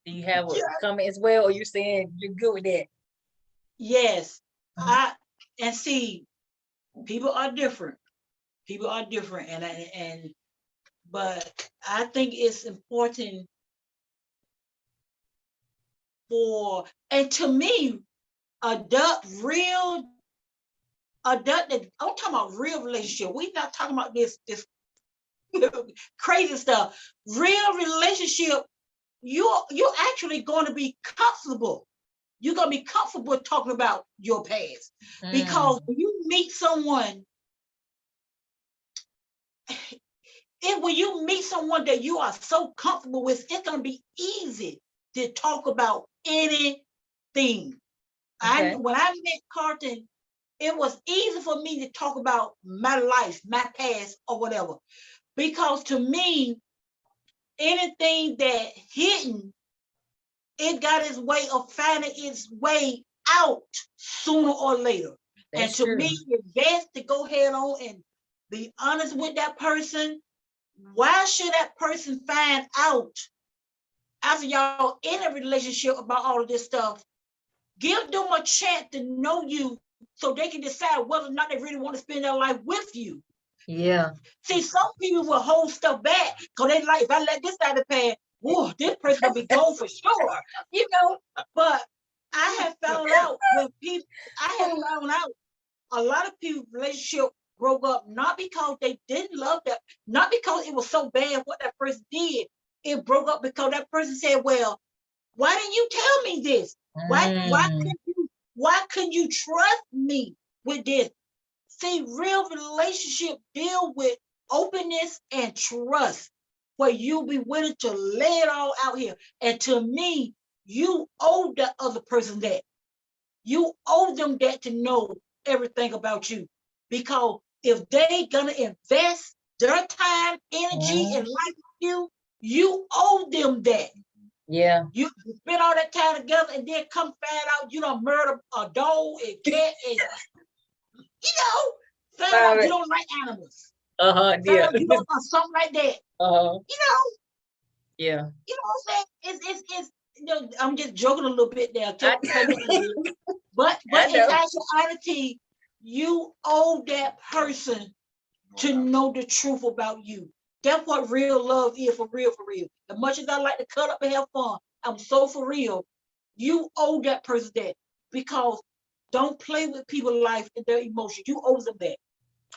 Do you have a Yeah. comment as well, or you're saying you're good with that? Yes. And see, people are different. People are different, but I think it's important and to me, real adult. I'm talking about real relationship. We're not talking about this crazy stuff. Real relationship, you're actually going to be comfortable. You're going to be comfortable talking about your past, because when you meet someone, when you meet someone that you are so comfortable with, it's going to be easy to talk about anything. Okay. When I met Carlton, it was easy for me to talk about my life, my past, or whatever, because to me, anything that hidden, it got its way of finding its way out sooner or later. That's And to true. me, it's best to go head on and be honest with that person. Why should that person find out after y'all in a relationship about all of this stuff? Give them a chance to know you so they can decide whether or not they really want to spend their life with you. Yeah. See, some people will hold stuff back because they like, if I let this out of the past, whoa, this person will be gone for sure, you know. But I have found out a lot of people's relationship broke up not because they didn't love that, not because it was so bad what that person did. It broke up because that person said, well, why didn't you tell me this? Why couldn't you trust me with this? See, real relationship deal with openness and trust, where you'll be willing to lay it all out here. And to me, you owe the other person that. You owe them that to know everything about you. Because if they gonna invest their time, energy, and life with you, you owe them that. Yeah. You spend all that time together and then come find out you don't murder a dog and cat and find out you don't like animals. Find Yeah. out you don't or something like that. Yeah. You know what I'm saying? It's I'm just joking a little bit there. But in actuality, you owe that person to know the truth about you. That's what real love is, for real, for real. As much as I like to cut up and have fun, I'm so for real. You owe that person that, because don't play with people's life and their emotions. You owe them that,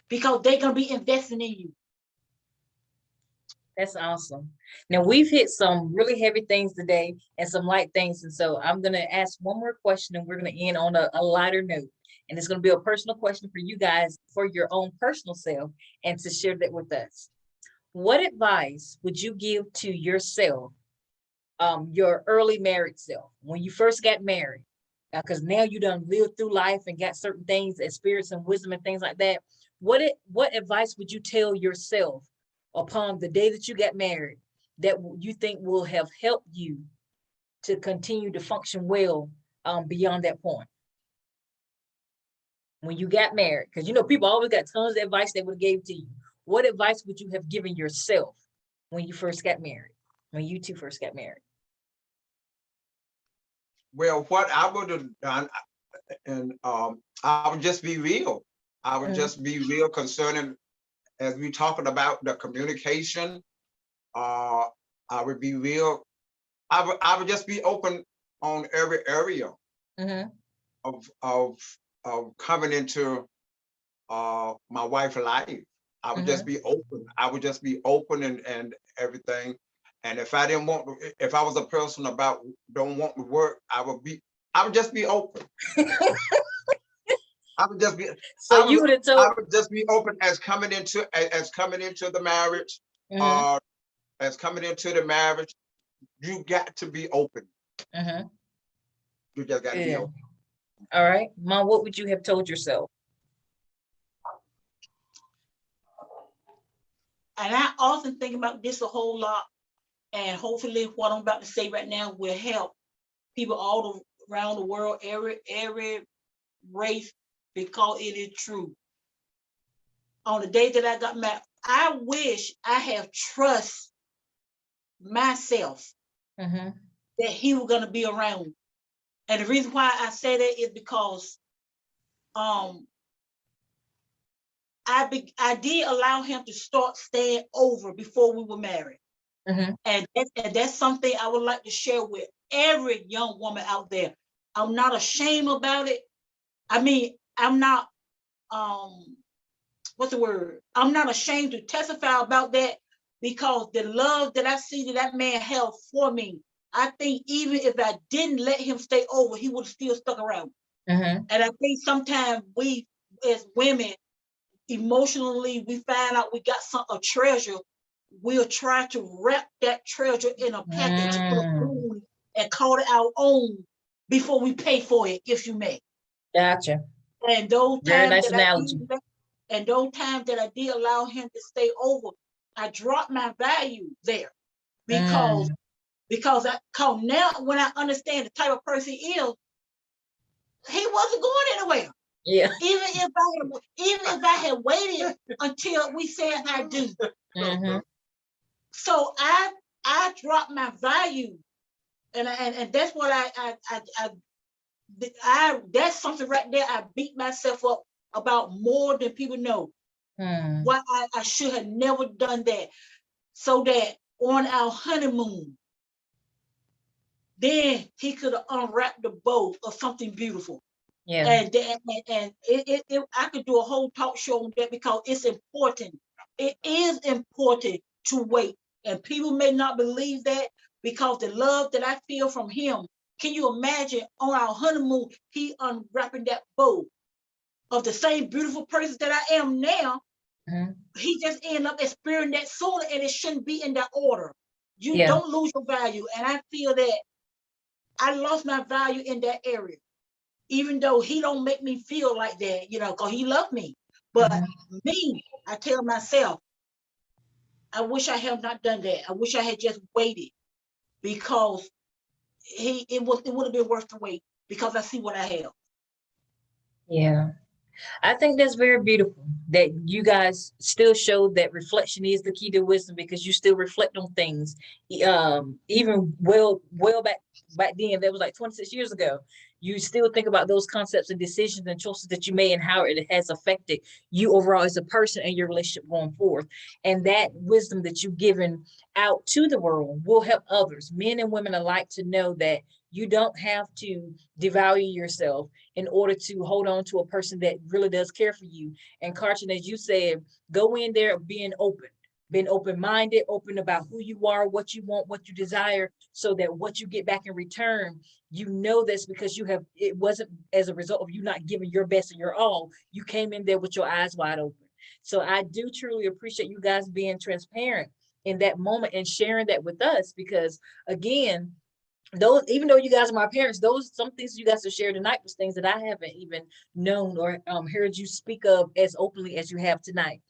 because they're gonna be investing in you. That's awesome. Now we've hit some really heavy things today and some light things. And so I'm going to ask one more question and we're going to end on a lighter note. And it's going to be a personal question for you guys for your own personal self and to share that with us. What advice would you give to yourself, your early married self, when you first got married? Because now you done lived through life and got certain things, experience and wisdom and things like that. What advice would you tell yourself upon the day that you got married that you think will have helped you to continue to function well beyond that point when you got married? Because people always got tons of advice they would have gave to you. What advice would you have given yourself when you first got married, when you two first got married? Well, what I would have done, and I would just be real. I would just be real concerning, as we talking about the communication. I would be real. I would just be open on every area of coming into my wife's life. I would just be open. I would just be open and everything. And if I was a person don't want to work, I would just be open. I would just be. So you would have told. I would just be open as coming into the marriage. As coming into the marriage, you got to be open. You just got to be open. All right, Mom. What would you have told yourself? And I often think about this a whole lot. And hopefully what I'm about to say right now will help people all around the world, every race, because it is true. On the day that I got married, I wish I have trust myself that he was gonna be around. And the reason why I say that is because I did allow him to start staying over before we were married. Mhm. And that's something I would like to share with every young woman out there. I'm not ashamed about it. I mean, I'm not, what's the word? I'm not ashamed to testify about that, because the love that I see that man held for me, I think even if I didn't let him stay over, he would have still stuck around. Mhm. And I think sometimes we as women, emotionally, we find out we got a treasure. We'll try to wrap that treasure in a package, put a balloon, and call it our own before we pay for it, if you may. Gotcha. And those Very times nice that I analogy. did, and those times that I did allow him to stay over, I dropped my value there because cause now when I understand the type of person he is, he wasn't going anywhere. Yeah. Even if I had waited until we said I do. Mhm. So I dropped my value, and that's what I that's something right there I beat myself up about more than people know. Hmm. Why I should have never done that, so that on our honeymoon, then he could have unwrapped the bow of something beautiful. Yeah. And I could do a whole talk show on that, because it's important. It is important to wait, and people may not believe that, because the love that I feel from him. Can you imagine on our honeymoon, he unwrapping that bow of the same beautiful person that I am now? Mhm. He just ended up experiencing that sooner, and it shouldn't be in that order. You Yeah. don't lose your value, and I feel that I lost my value in that area, even though he don't make me feel like that, because he loved me. But Mhm. me, I tell myself, I wish I had not done that. I wish I had just waited, because it would have been worth the wait, because I see what I have. Yeah. I think that's very beautiful that you guys still show that reflection is the key to wisdom, because you still reflect on things. Even well back then, that was like 26 years ago. You still think about those concepts and decisions and choices that you made and how it has affected you overall as a person and your relationship going forth. And that wisdom that you've given out to the world will help others, men and women alike, to know that you don't have to devalue yourself in order to hold on to a person that really does care for you. And Carlton, as you said, go in there being open-minded, open about who you are, what you want, what you desire, so that what you get back in return, that's because it wasn't as a result of you not giving your best and your all. You came in there with your eyes wide open. So I do truly appreciate you guys being transparent in that moment and sharing that with us, because again, those, even though you guys are my parents, those some things you guys have shared tonight was things that I haven't even known or heard you speak of as openly as you have tonight.